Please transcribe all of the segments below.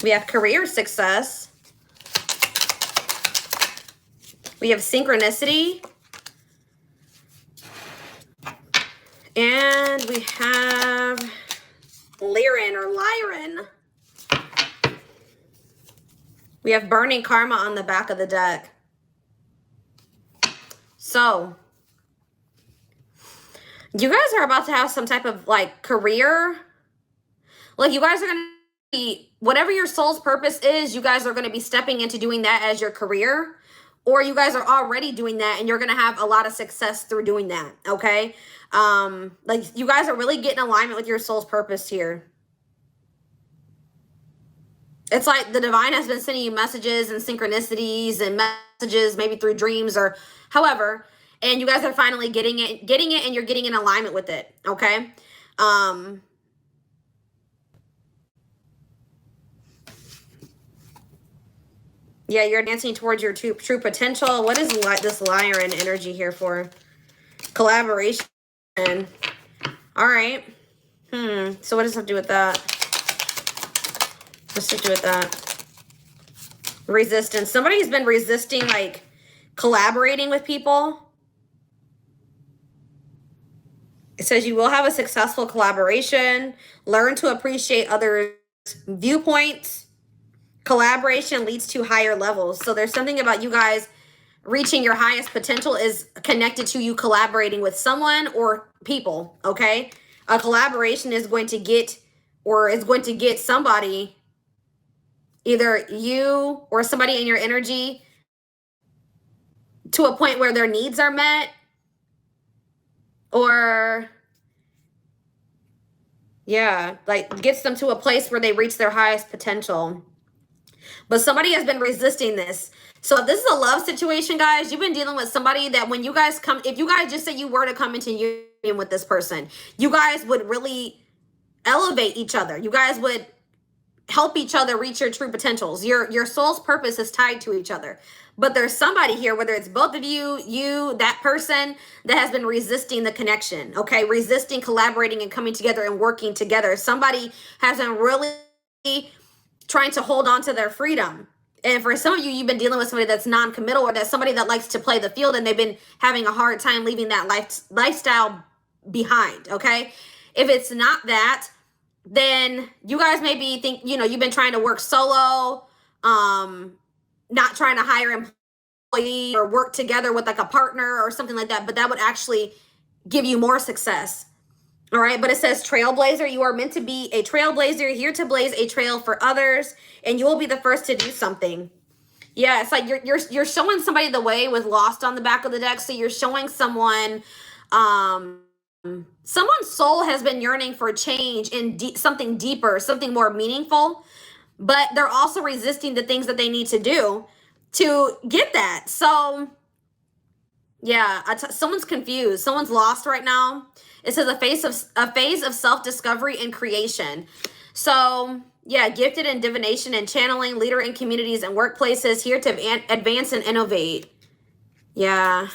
We have career success. We have synchronicity. And we have Lyran or Lyran. We have burning karma on the back of the deck. So, you guys are about to have some type of like career. Like you guys are going to be, whatever your soul's purpose is, you guys are going to be stepping into doing that as your career. Or you guys are already doing that and you're going to have a lot of success through doing that. Okay. Like you guys are really getting alignment with your soul's purpose here. It's like the divine has been sending you messages and synchronicities and messages, maybe through dreams or however, and you guys are finally getting it, and you're getting in alignment with it. Okay. Yeah, you're dancing towards your true potential. What is this Lyran energy here for? Collaboration. All right. So what does it have to do with that? What's it to do with that? Resistance. Somebody's been resisting like collaborating with people. It says you will have a successful collaboration. Learn to appreciate others' viewpoints. Collaboration leads to higher levels. So there's something about you guys reaching your highest potential is connected to you collaborating with someone or people, okay? A collaboration is going to get, or is going to get somebody, either you or somebody in your energy, to a point where their needs are met, or yeah, like gets them to a place where they reach their highest potential. But somebody has been resisting this. So if this is a love situation, guys, you've been dealing with somebody that when you guys come, if you guys just say you were to come into union with this person, you guys would really elevate each other. You guys would help each other reach your true potentials. Your soul's purpose is tied to each other. But there's somebody here, whether it's both of you, that person that has been resisting the connection, okay? Resisting collaborating and coming together and working together. Somebody has been really trying to hold on to their freedom. And for some of you, you've been dealing with somebody that's non-committal, or that's somebody that likes to play the field and they've been having a hard time leaving that lifestyle behind, okay? If it's not that, then you guys maybe think, you know, you've been trying to work solo, not trying to hire employees or work together with like a partner or something like that, but that would actually give you more success. All right, but it says trailblazer. You are meant to be a trailblazer, here to blaze a trail for others, and you will be the first to do something. Yeah, it's like you're showing somebody the way with Lost on the back of the deck. So you're showing someone, someone's soul has been yearning for change in something deeper, something more meaningful, but they're also resisting the things that they need to do to get that. So yeah, someone's confused. Someone's lost right now. It says a phase of self-discovery and creation. So yeah, gifted in divination and channeling, leader in communities and workplaces, here to advance and innovate. Yeah.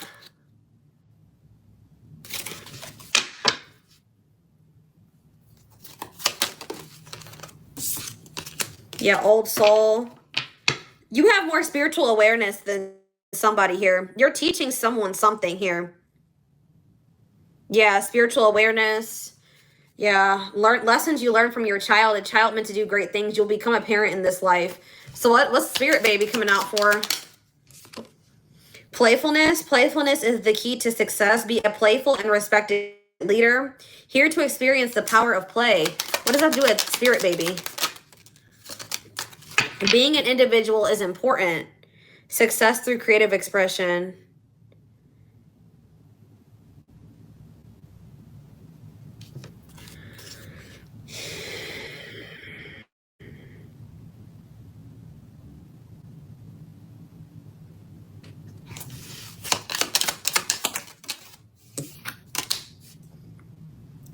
Yeah, old soul. You have more spiritual awareness than somebody here. You're teaching someone something here. Yeah, spiritual awareness. Yeah, lessons you learn from your child. A child meant to do great things. You'll become a parent in this life. So what's Spirit Baby coming out for? Playfulness. Playfulness is the key to success. Be a playful and respected leader. Here to experience the power of play. What does that do with Spirit Baby? Being an individual is important. Success through creative expression.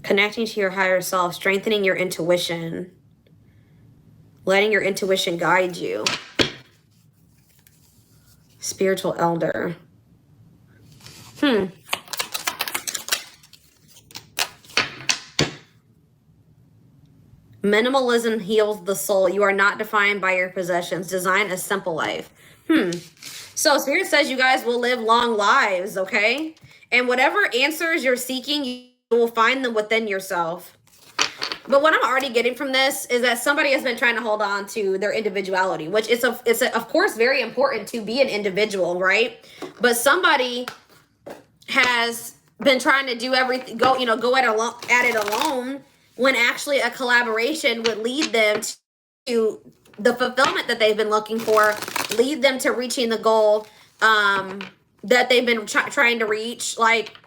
Connecting to your higher self, strengthening your intuition, letting your intuition guide you. Spiritual elder. Minimalism heals the soul. You are not defined by your possessions. Design a simple life. So Spirit says you guys will live long lives, okay? And whatever answers you're seeking, you will find them within yourself. But what I'm already getting from this is that somebody has been trying to hold on to their individuality, which it's of course very important to be an individual, right? But somebody has been trying to do everything, go at it alone, when actually a collaboration would lead them to the fulfillment that they've been looking for, lead them to reaching the goal that they've been trying to reach, like,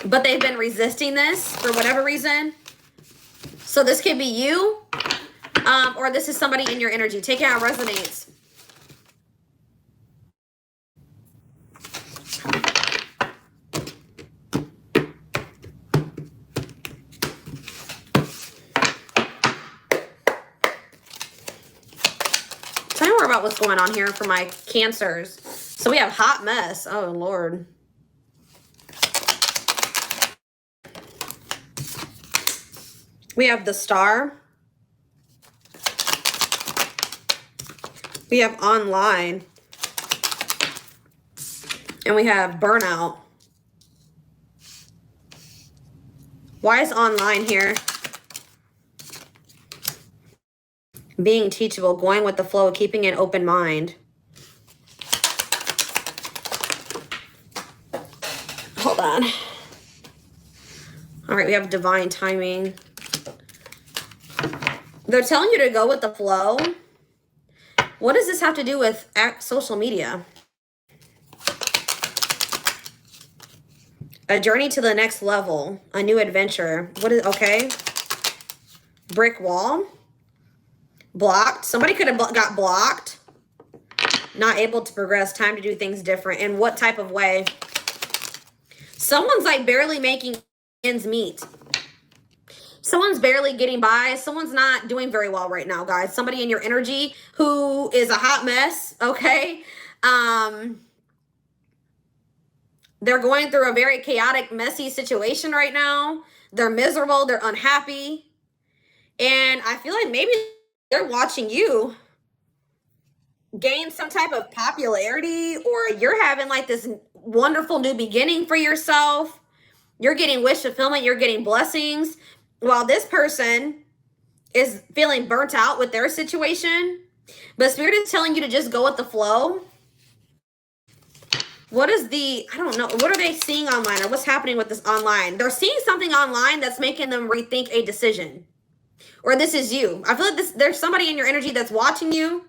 but they've been resisting this for whatever reason. So this could be you, or this is somebody in your energy. Take it how it resonates. Tell me more about what's going on here for my Cancers. So we have hot mess. Oh, Lord. We have the Star. We have online. And we have burnout. Why is online here? Being teachable, going with the flow, keeping an open mind. Hold on. All right, we have divine timing. They're telling you to go with the flow. What does this have to do with social media? A journey to the next level. A new adventure. What is, okay. Brick wall. Blocked. Somebody could have got blocked. Not able to progress. Time to do things different. In what type of way? Someone's like barely making ends meet. Someone's barely getting by. Someone's not doing very well right now, guys. Somebody in your energy who is a hot mess, okay? They're going through a very chaotic, messy situation right now. They're miserable. They're unhappy. And I feel like maybe they're watching you gain some type of popularity, or you're having like this wonderful new beginning for yourself. You're getting wish fulfillment. You're getting blessings. While this person is feeling burnt out with their situation. But Spirit is telling you to just go with the flow. What is the, I don't know, what are they seeing online, or what's happening with this online? They're seeing something online that's making them rethink a decision. Or this is you. I feel like there's somebody in your energy that's watching you.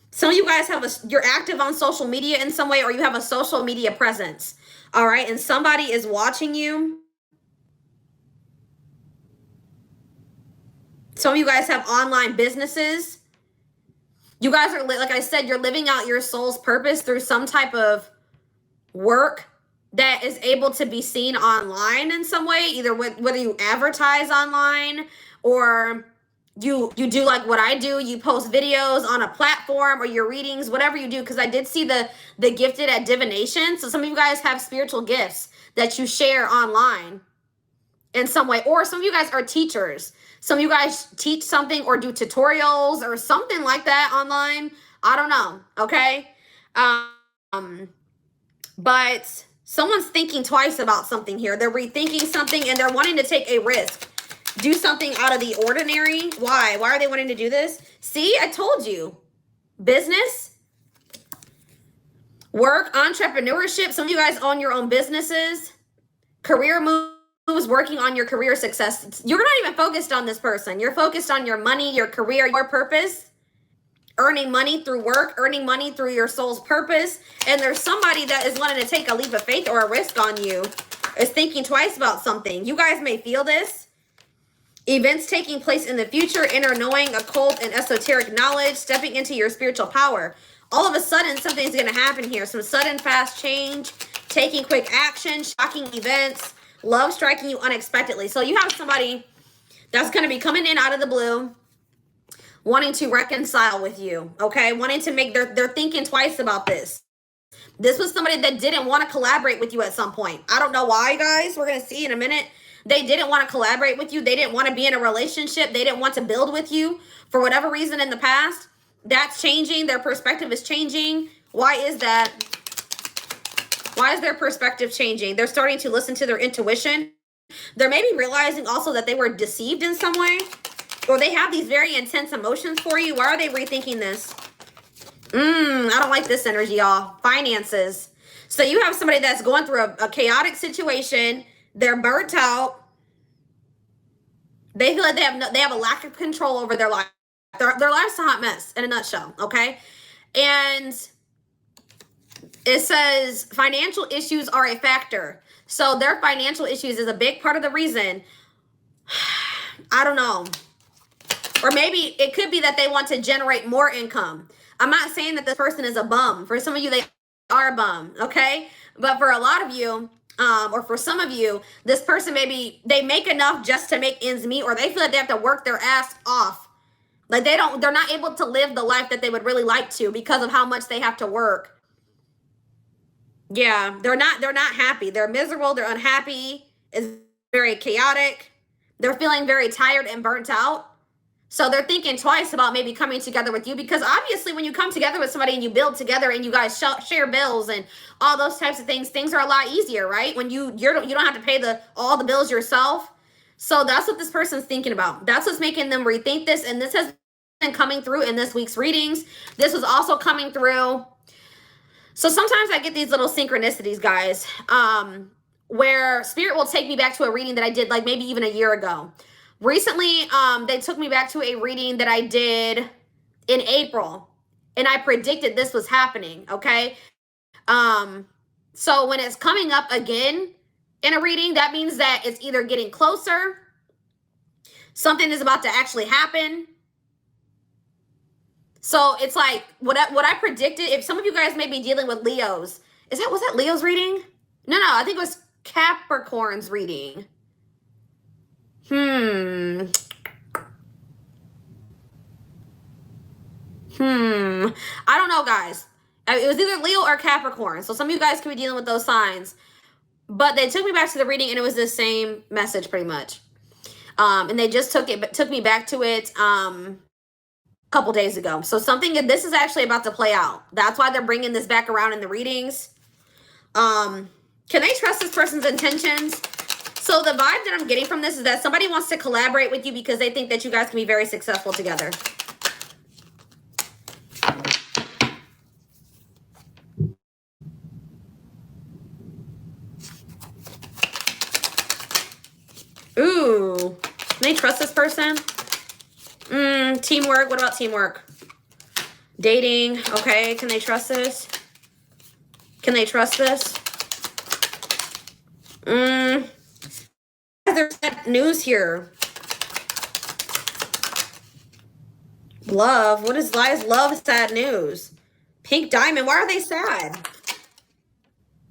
Some of you guys you're active on social media in some way, or you have a social media presence. All right, and somebody is watching you. Some of you guys have online businesses. You guys are, like I said, you're living out your soul's purpose through some type of work that is able to be seen online in some way, either whether you advertise online or you do like what I do, you post videos on a platform, or your readings, whatever you do, because I did see the gifted at divination. So some of you guys have spiritual gifts that you share online in some way, or some of you guys are teachers. Some of you guys teach something or do tutorials or something like that online. I don't know, okay? But someone's thinking twice about something here. They're rethinking something, and they're wanting to take a risk. Do something out of the ordinary. Why? Why are they wanting to do this? See, I told you. Business, work, entrepreneurship. Some of you guys own your own businesses. Career moves, working on your career success. You're not even focused on this person. You're focused on your money, your career, your purpose. Earning money through work, earning money through your soul's purpose. And there's somebody that is wanting to take a leap of faith or a risk on you, is thinking twice about something. You guys may feel this. Events taking place in the future, inner knowing, occult and esoteric knowledge, stepping into your spiritual power. All of a sudden, something's going to happen here. Some sudden, fast change, taking quick action, shocking events, love striking you unexpectedly. So you have somebody that's going to be coming in out of the blue, wanting to reconcile with you, okay? Wanting to make, they're thinking twice about this. This was somebody that didn't want to collaborate with you at some point. I don't know why, guys. We're going to see in a minute. They didn't want to collaborate with you. They didn't want to be in a relationship. They didn't want to build with you for whatever reason in the past. That's changing. Their perspective is changing. Why is that? Why is their perspective changing? They're starting to listen to their intuition. They're maybe realizing also that they were deceived in some way, or they have these very intense emotions for you. Why are they rethinking this? I don't like this energy, y'all. Finances. So you have somebody that's going through a chaotic situation. They're burnt out. They feel like they have a lack of control over their life. Their life's a hot mess in a nutshell, okay? And it says financial issues are a factor. So their financial issues is a big part of the reason. I don't know. Or maybe it could be that they want to generate more income. I'm not saying that this person is a bum. For some of you, they are a bum, okay? But for a lot of you, or for some of you, this person maybe they make enough just to make ends meet, or they feel like they have to work their ass off. Like they're not able to live the life that they would really like to because of how much they have to work. Yeah, they're not happy. They're miserable, they're unhappy. It's very chaotic. They're feeling very tired and burnt out. So they're thinking twice about maybe coming together with you, because obviously when you come together with somebody and you build together and you guys share bills and all those types of things are a lot easier, right? When you don't have to pay all the bills yourself. So that's what this person's thinking about. That's what's making them rethink this. And this has been coming through in this week's readings. This was also coming through. So sometimes I get these little synchronicities, guys, where spirit will take me back to a reading that I did like maybe even a year ago. Recently, they took me back to a reading that I did in April, and I predicted this was happening, okay? So when it's coming up again in a reading, that means that it's either getting closer, something is about to actually happen. So it's like what I predicted. If some of you guys may be dealing with Leos, was that Leo's reading? No, I think it was Capricorn's reading. I don't know, guys. It was either Leo or Capricorn. So some of you guys could be dealing with those signs. But they took me back to the reading and it was the same message pretty much. And they just took me back to it a couple days ago. So this is actually about to play out. That's why they're bringing this back around in the readings. Can they trust this person's intentions? So the vibe that I'm getting from this is that somebody wants to collaborate with you because they think that you guys can be very successful together. Ooh. Can they trust this person? Teamwork. What about teamwork? Dating. Okay. Can they trust this? Can they trust this? There's sad news here. Love. What is love sad news? Pink diamond. Why are they sad?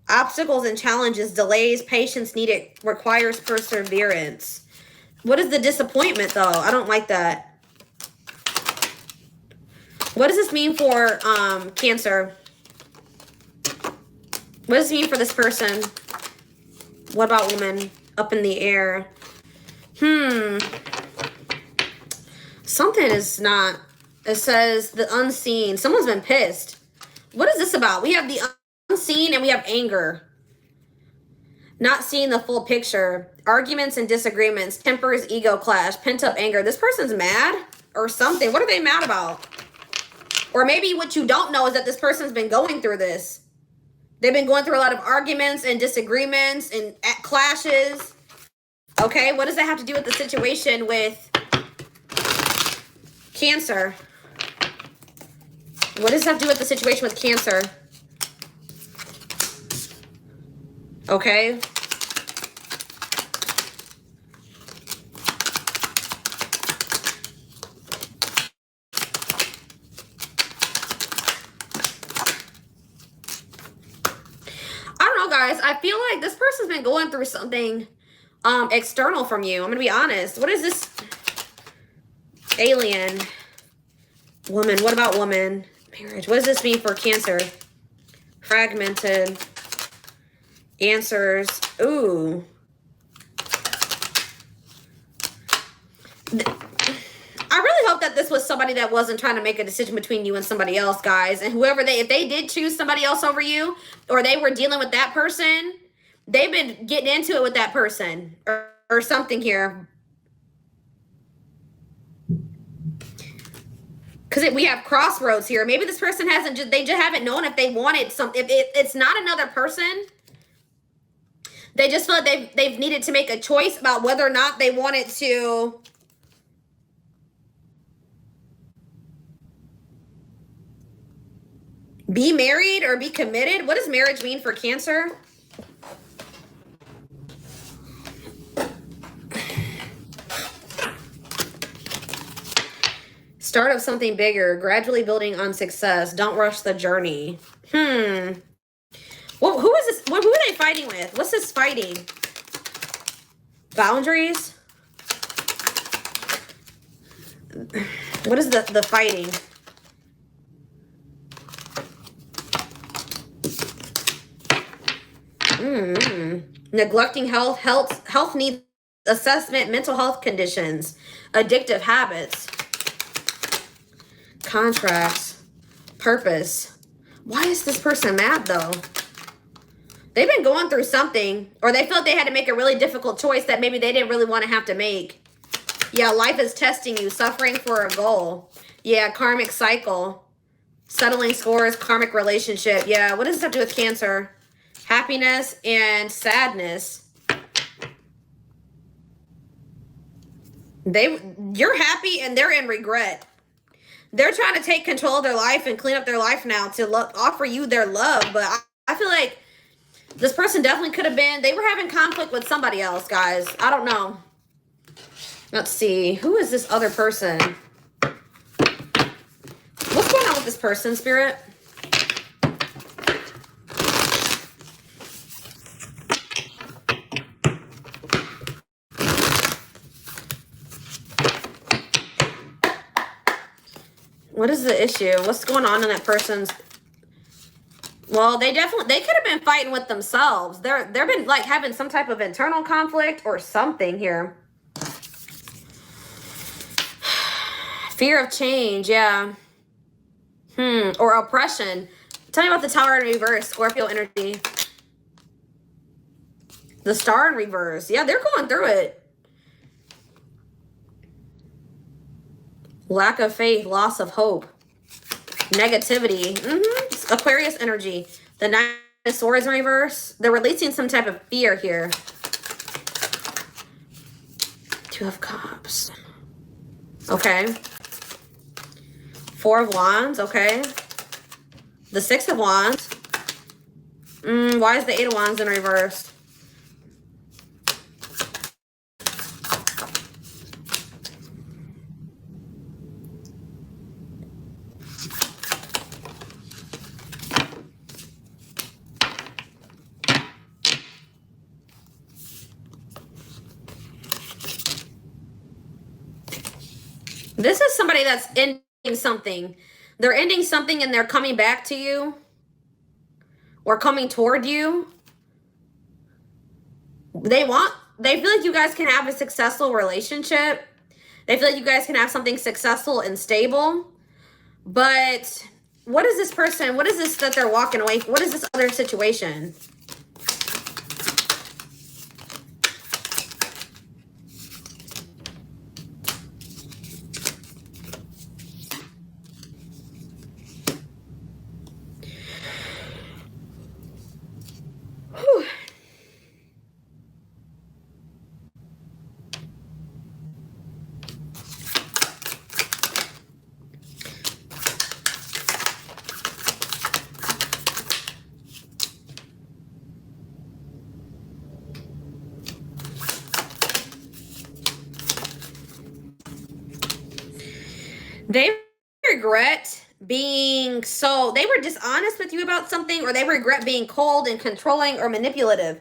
Obstacles and challenges, delays, patience needed, requires perseverance. What is the disappointment though? I don't like that. What does this mean for Cancer? What does this mean for this person? What about woman? Up in the air. Something is not. It says the unseen. Someone's been pissed. What is this about? We have the unseen and we have anger. Not seeing the full picture. Arguments and disagreements. Tempers, ego clash. Pent up anger. This person's mad or something. What are they mad about? Or maybe what you don't know is that this person's been going through this. They've been going through a lot of arguments and disagreements and clashes. Okay, what does that have to do with the situation with Cancer? What does that have to do with the situation with Cancer? Okay. Guys, I feel like this person's been going through something external from you. I'm gonna be honest. What is this? Alien. Woman. What about woman? Marriage. What does this mean for Cancer? Fragmented. Answers. Ooh. was somebody that wasn't trying to make a decision between you and somebody else, guys. And whoever if they did choose somebody else over you, or they were dealing with that person, they've been getting into it with that person or something here. Because we have crossroads here. Maybe this person they just haven't known if they wanted something. If it's not another person, they just feel like they've needed to make a choice about whether or not they wanted to be married or be committed. What does marriage mean for Cancer? Start of something bigger, gradually building on success. Don't rush the journey. Well, who is this? Who are they fighting with? What's this fighting? Boundaries? What is the fighting? Neglecting health needs assessment, mental health conditions, addictive habits. Contracts, purpose. Why is this person mad though? They've been going through something, or they felt they had to make a really difficult choice that maybe they didn't really want to have to make. Yeah, life is testing you, suffering for a goal. Yeah, karmic cycle, settling scores, karmic relationship. Yeah, what does this have to do with Cancer? Happiness and sadness. You're happy and they're in regret. They're trying to take control of their life and clean up their life now to offer you their love. But I feel like this person definitely could have been, they were having conflict with somebody else, guys. I don't know. Let's see. Who is this other person? What's going on with this person, Spirit? What is the issue? What's going on in that person's? Well, they could have been fighting with themselves. They've been like having some type of internal conflict or something here. Fear of change, yeah. Or oppression. Tell me about the Tower in reverse, Scorpio energy. The Star in reverse. Yeah, they're going through it. Lack of faith, loss of hope, negativity. Aquarius energy. The Nine of Swords in reverse. They're releasing some type of fear here. Two of Cups. Okay. Four of Wands. Okay. The Six of Wands. Why is the Eight of Wands in reverse? This is somebody that's ending something. They're ending something and they're coming back to you or coming toward you. They feel like you guys can have a successful relationship. They feel like you guys can have something successful and stable. But what is this person? What is this that they're walking away? What is this other situation? They regret being they were dishonest with you about something, or they regret being cold and controlling or manipulative.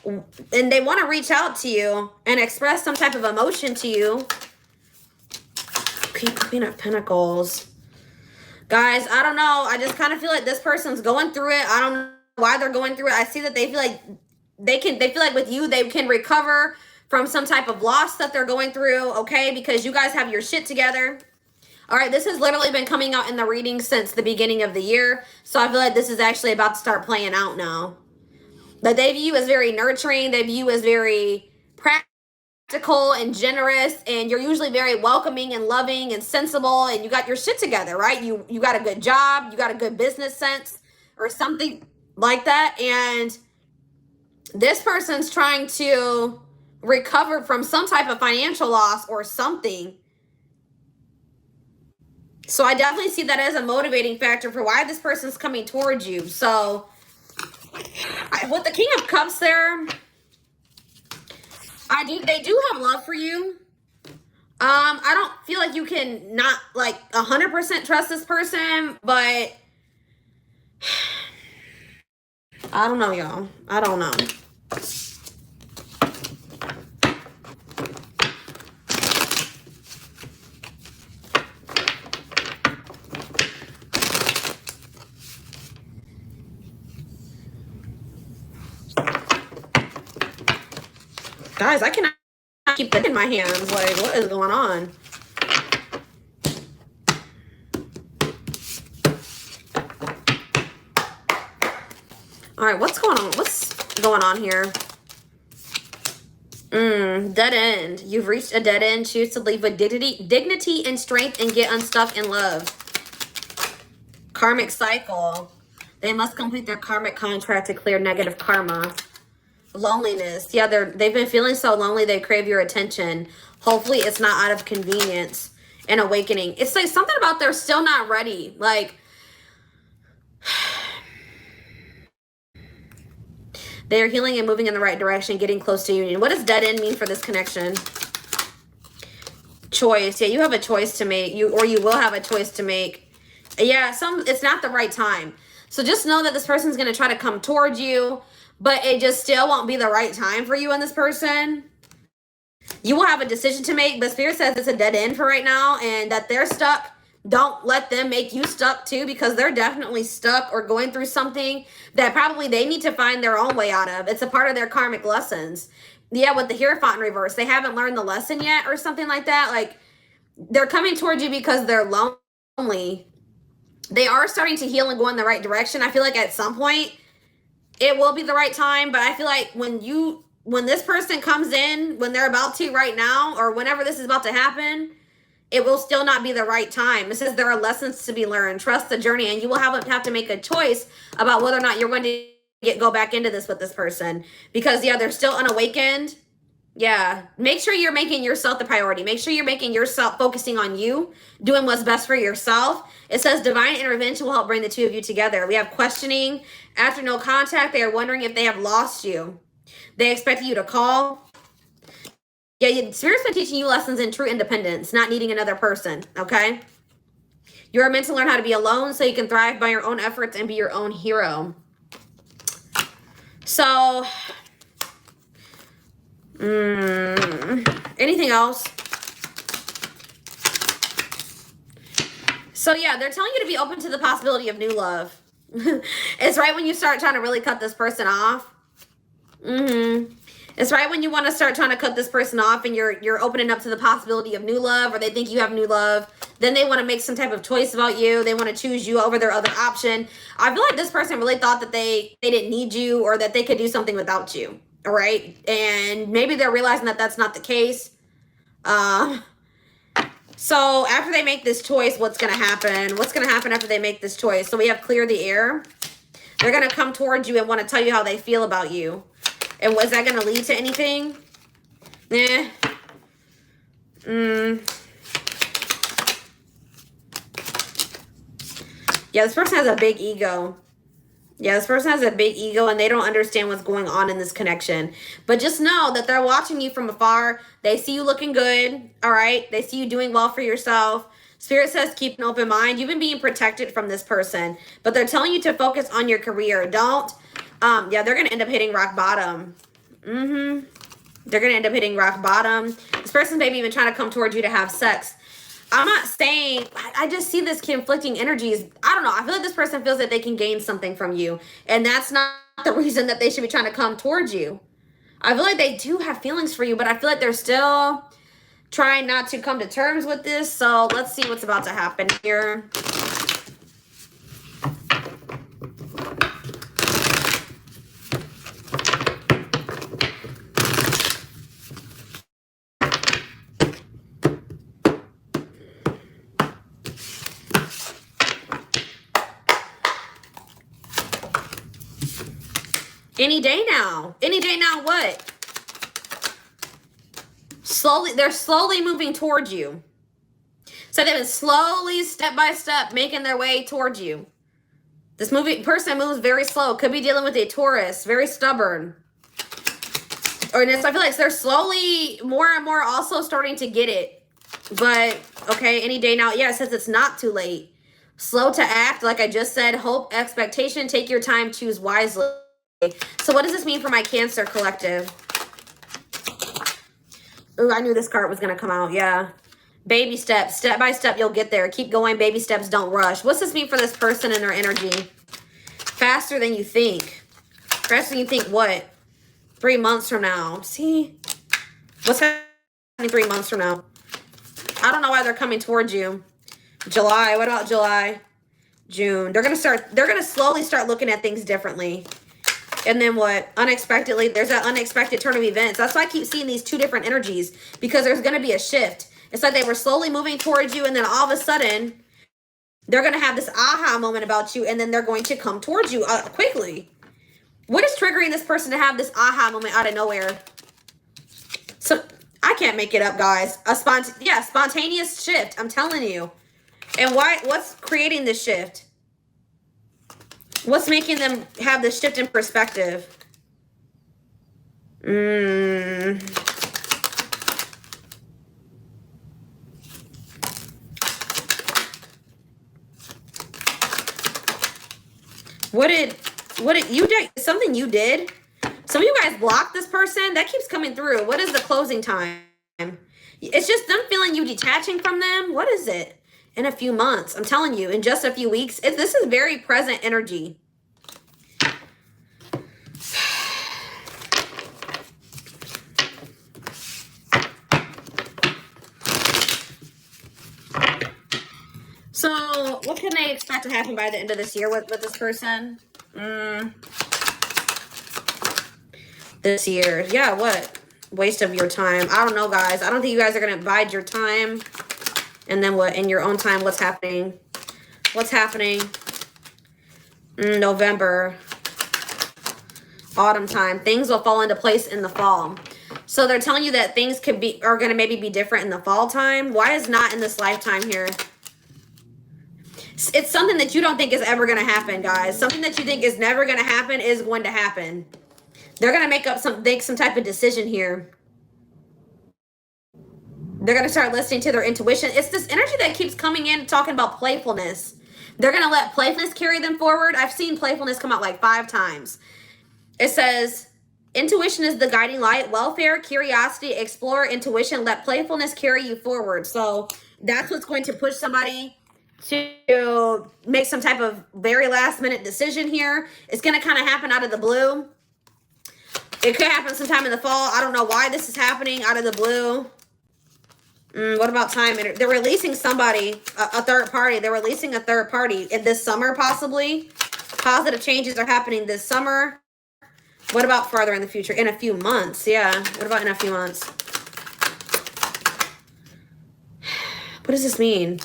And they want to reach out to you and express some type of emotion to you. Queen of Pentacles. Guys, I don't know. I just kind of feel like this person's going through it. I don't know why they're going through it. I see that they feel like they feel like with you, they can recover from some type of loss that they're going through, okay? Because you guys have your shit together. All right, this has literally been coming out in the reading since the beginning of the year. So I feel like this is actually about to start playing out now. That they view as very nurturing. They view as very practical and generous. And you're usually very welcoming and loving and sensible. And you got your shit together, right? You got a good job. You got a good business sense or something like that. And this person's trying to recover from some type of financial loss or something. So I definitely see that as a motivating factor for why this person's coming towards you. So with the King of Cups there, they do have love for you. I don't feel like you can not like 100% trust this person, but I don't know, y'all. I don't know. Guys, I cannot keep that in my hands. Like, what is going on? All right, what's going on? What's going on here? Dead end. You've reached a dead end. Choose to leave with dignity and strength and get unstuck in love. Karmic cycle. They must complete their karmic contract to clear negative karma. Loneliness. Yeah, they've been feeling so lonely they crave your attention. Hopefully it's not out of convenience. And awakening. It's like something about they're still not ready. Like they are healing and moving in the right direction, getting close to union. What does dead end mean for this connection? Choice. Yeah, you have a choice to make. You will have a choice to make. Yeah, it's not the right time. So just know that this person's going to try to come towards you, but it just still won't be the right time for you and this person. You will have a decision to make, but Spirit says it's a dead end for right now and that they're stuck. Don't let them make you stuck too, because they're definitely stuck or going through something that probably they need to find their own way out of. It's a part of their karmic lessons. Yeah, with the Hierophant in reverse, they haven't learned the lesson yet or something like that. Like they're coming towards you because they're lonely. They are starting to heal and go in the right direction. I feel like at some point it will be the right time, but I feel like when this person comes in, when they're about to right now, or whenever this is about to happen, it will still not be the right time. It says there are lessons to be learned. Trust the journey, and you will have to make a choice about whether or not you're going to go back into this with this person. Because, yeah, they're still unawakened. Yeah. Make sure you're making yourself the priority. Make sure you're making yourself, focusing on you, doing what's best for yourself. It says divine intervention will help bring the two of you together. We have questioning. After no contact, they are wondering if they have lost you. They expect you to call. Yeah, Spirit's been teaching you lessons in true independence, not needing another person, okay? You're meant to learn how to be alone so you can thrive by your own efforts and be your own hero. So, anything else? So, yeah, they're telling you to be open to the possibility of new love. It's right when you start trying to really cut this person off. It's right when you want to start trying to cut this person off and you're opening up to the possibility of new love, or they think you have new love. Then they want to make some type of choice about you. They want to choose you over their other option. I feel like this person really thought that they didn't need you, or that they could do something without you. All right. And maybe they're realizing that that's not the case. So after they make this choice, what's going to happen? What's going to happen after they make this choice? So we have clear the air. They're going to come towards you and want to tell you how they feel about you. And was that going to lead to anything? Yeah, this person has a big ego. Yeah, this person has a big ego and they don't understand what's going on in this connection. But just know that they're watching you from afar. They see you looking good, all right? They see you doing well for yourself. Spirit says keep an open mind. You've been being protected from this person. But they're telling you to focus on your career. Don't. Yeah, they're going to end up hitting rock bottom. They're going to end up hitting rock bottom. This person's maybe even trying to come towards you to have sex. I'm not saying, I just see this conflicting energies. I don't know. I feel like this person feels that they can gain something from you. And that's not the reason that they should be trying to come towards you. I feel like they do have feelings for you, but I feel like they're still trying not to come to terms with this. So let's see what's about to happen here. Any day now. Any day now what? Slowly, they're slowly moving towards you. So they've been slowly, step by step, making their way towards you. This person moves very slow. Could be dealing with a Taurus, very stubborn. Or I feel like they're slowly, more and more also starting to get it. But, okay, any day now. Yeah, it says it's not too late. Slow to act, like I just said. Hope, expectation, take your time, choose wisely. So what does this mean for my Cancer collective? Ooh, I knew this card was going to come out. Yeah. Baby steps. Step by step, you'll get there. Keep going. Baby steps. Don't rush. What's this mean for this person and their energy? Faster than you think. Faster than you think what? 3 months from now. See? What's happening 3 months from now? I don't know why they're coming towards you. July. What about July? June. They're going to slowly start looking at things differently. And then what? Unexpectedly, there's that unexpected turn of events. That's why I keep seeing these two different energies, because there's going to be a shift. It's like they were slowly moving towards you, and then all of a sudden, they're going to have this aha moment about you, and then they're going to come towards you quickly. What is triggering this person to have this aha moment out of nowhere? So, I can't make it up, guys. Spontaneous shift. I'm telling you. And what's creating this shift? What's making them have this shift in perspective? What did you do? Something you did? Some of you guys blocked this person. That keeps coming through. What is the closing time? It's just them feeling you detaching from them. What is it? In a few months. I'm telling you, in just a few weeks. This is very present energy. So, what can they expect to happen by the end of this year with this person? This year. Yeah, what? Waste of your time. I don't know, guys. I don't think you guys are going to bide your time. And then what? In your own time, what's happening? What's happening? November. Autumn time. Things will fall into place in the fall. So they're telling you that things are going to maybe be different in the fall time. Why is not in this lifetime here? It's something that you don't think is ever going to happen, guys. Something that you think is never going to happen is going to happen. They're going to make some type of decision here. They're going to start listening to their intuition. It's this energy that keeps coming in talking about playfulness. They're going to let playfulness carry them forward. I've seen playfulness come out like 5 times. It says, intuition is the guiding light. Welfare, curiosity, explore, intuition. Let playfulness carry you forward. So that's what's going to push somebody to make some type of very last minute decision here. It's going to kind of happen out of the blue. It could happen sometime in the fall. I don't know why this is happening out of the blue. What about time? They're releasing somebody, a third party. They're releasing a third party in this summer, possibly. Positive changes are happening this summer. What about farther in the future? In a few months. Yeah. What about in a few months? What does this mean?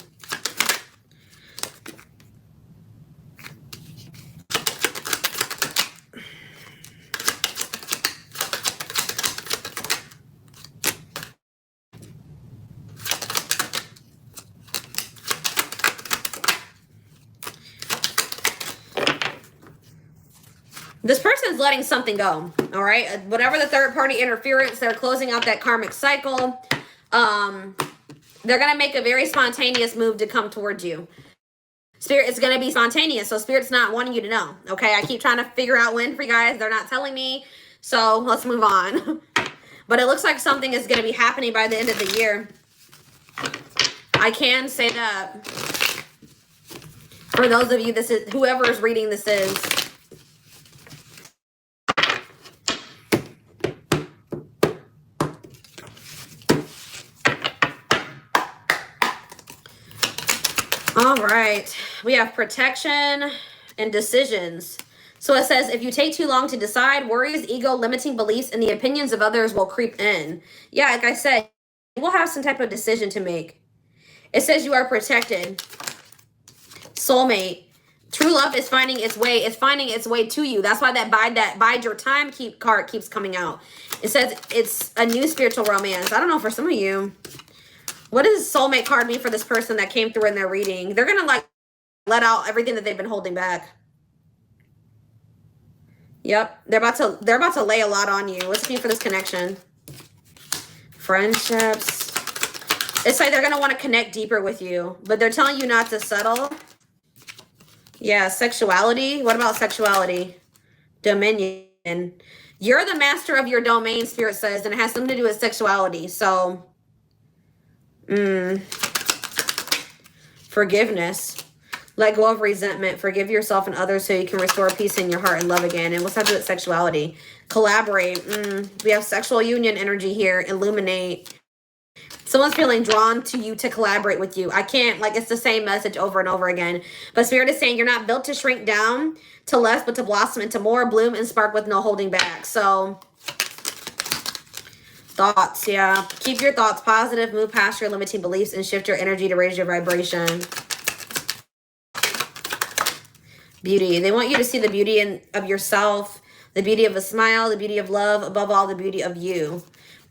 This person's letting something go, all right? Whatever the third-party interference, they're closing out that karmic cycle. They're going to make a very spontaneous move to come towards you. Spirit, it's going to be spontaneous, so Spirit's not wanting you to know, okay? I keep trying to figure out when for you guys. They're not telling me, so let's move on. But it looks like something is going to be happening by the end of the year. I can say that. For those of you, whoever is reading this is. We have protection and decisions. So it says, if you take too long to decide, worries, ego, limiting beliefs, and the opinions of others will creep in. Yeah, like I said, we'll have some type of decision to make. It says you are protected. Soulmate. True love is finding its way. It's finding its way to you. That's why that bide your time card keeps coming out. It says it's a new spiritual romance. I don't know, for some of you. What does soulmate card mean for this person that came through in their reading? They're gonna like let out everything that they've been holding back. Yep, they're about to lay a lot on you. What's it mean for this connection? Friendships. It's like they're gonna want to connect deeper with you, but they're telling you not to settle. Yeah, sexuality. What about sexuality? Dominion. You're the master of your domain, Spirit says, and it has something to do with sexuality. So, forgiveness. Let go of resentment. Forgive yourself and others so you can restore peace in your heart and love again. And what's that to do with sexuality? Collaborate. We have sexual union energy here. Illuminate. Someone's feeling drawn to you to collaborate with you. I can't, like, it's the same message over and over again. But Spirit is saying you're not built to shrink down to less, but to blossom into more, bloom and spark with no holding back. So, thoughts, yeah. Keep your thoughts positive, move past your limiting beliefs, and shift your energy to raise your vibration. Beauty. They want you to see the beauty of yourself, the beauty of a smile, the beauty of love, above all, the beauty of you.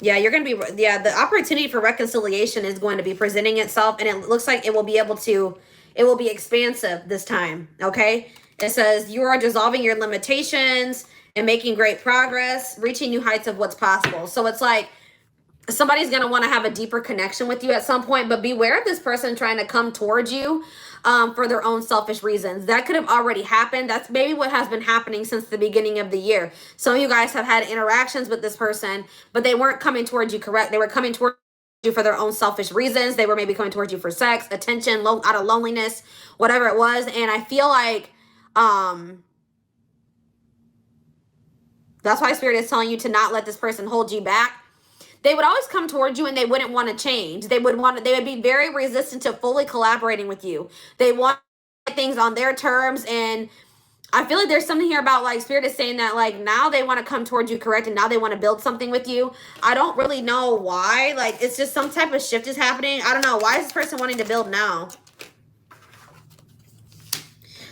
Yeah, you're going to be, yeah, the opportunity for reconciliation is going to be presenting itself, and it looks like it will be able to, it will be expansive this time, okay? It says you are dissolving your limitations and making great progress, reaching new heights of what's possible. So it's like somebody's going to want to have a deeper connection with you at some point, but beware of this person trying to come towards you for their own selfish reasons. That could have already happened. That's maybe what has been happening since the beginning of the year. Some of you guys have had interactions with this person, but they weren't coming towards you correct. They were coming towards you for their own selfish reasons. They were maybe coming towards you for sex, attention, out of loneliness, whatever it was. And I feel like that's why Spirit is telling you to not let this person hold you back. They would always come towards you and they wouldn't want to change. They would be very resistant to fully collaborating with you. They want things on their terms. And I feel like there's something here about, like, Spirit is saying that, like, now they want to come towards you correct and now they want to build something with you. I don't really know why. Like, it's just some type of shift is happening. I don't know. Why is this person wanting to build now?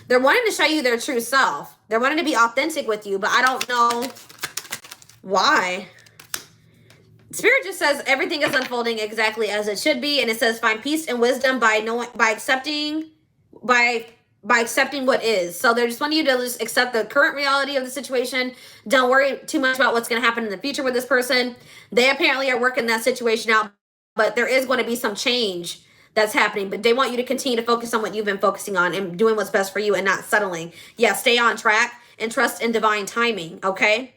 They're wanting to show you their true self. They're wanting to be authentic with you, but I don't know why. Spirit just says everything is unfolding exactly as it should be, and it says find peace and wisdom by accepting what is. So they're just wanting you to just accept the current reality of the situation. Don't worry too much about what's going to happen in the future with this person. They apparently are working that situation out, but there is going to be some change that's happening. But they want you to continue to focus on what you've been focusing on and doing what's best for you and not settling. Yeah, stay on track and trust in divine timing, okay?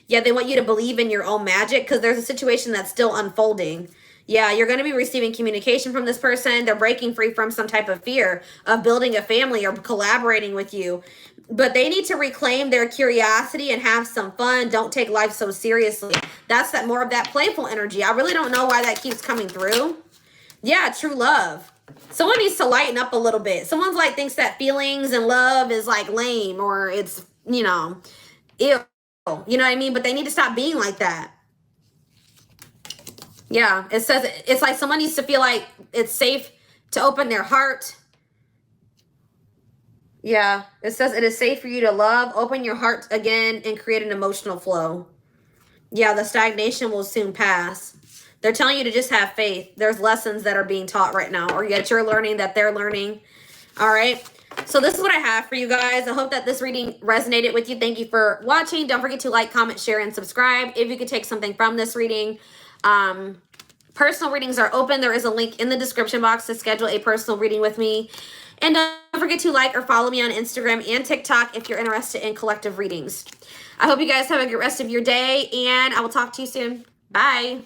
Yeah, they want you to believe in your own magic because there's a situation that's still unfolding. Yeah, you're going to be receiving communication from this person. They're breaking free from some type of fear of building a family or collaborating with you. But they need to reclaim their curiosity and have some fun. Don't take life so seriously. That's that more of that playful energy. I really don't know why that keeps coming through. Yeah, true love. Someone needs to lighten up a little bit. Someone's like thinks that feelings and love is like lame or it's, you know, ew. You know what I mean? But they need to stop being like that. Yeah, it says it's like someone needs to feel like it's safe to open their heart. Yeah, it says it is safe for you to love, open your heart again, and create an emotional flow. Yeah, the stagnation will soon pass. They're telling you to just have faith. There's lessons that are being taught right now, or yet you're learning that they're learning. All right. So this is what I have for you guys. I hope that this reading resonated with you. Thank you for watching. Don't forget to like, comment, share, and subscribe if you could take something from this reading. Personal readings are open. There is a link in the description box to schedule a personal reading with me. And don't forget to like or follow me on Instagram and TikTok if you're interested in collective readings. I hope you guys have a good rest of your day, and I will talk to you soon. Bye.